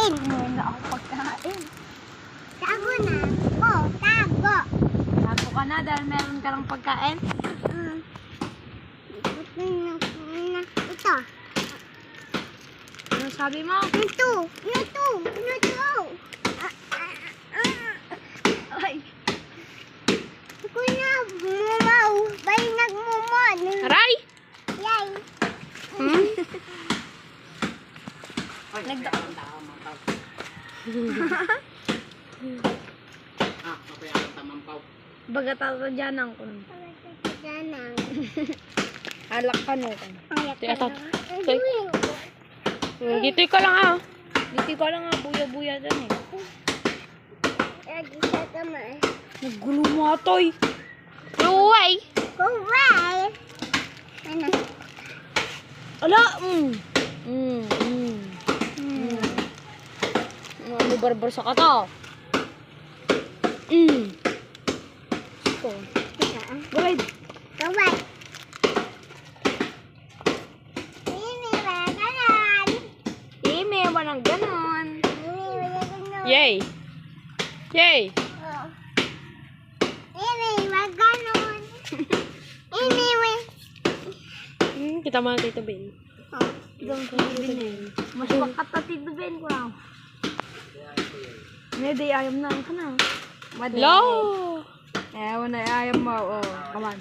pagkain. Wala ako pagkain. Tago na. Oh, tago. Tago ka na dahil meron ka ng pagkain. Ito. Ano sabi mo? Ito. Ito. Ito. Ay. Ako na. Mumaw. Bay nagmumon. Aray! Yay. Baga tata dyan ang kun. Ganang. Alak ka no. Ayak Tay. Dito ka lang ah. Dito ka lang ah. Buya-buya dyan eh. Lagi sa kamay. Naggulo mo atoy. Luway! Kuway. Ano? Ala! Ano barbar sa kata? Ito. Galay. Kuway. Ini wala ganon. Ime, walang ganon. Ini wala ganon. Yay! Yay! Oh. Ini wala ganon. Ini wala. Kita mo na Tito Ben. Oh. Mas wakat na Tito Ben ko lang. Hindi, ayam na ka na. Hello! Ewan na, ayam mo. Oh, come on.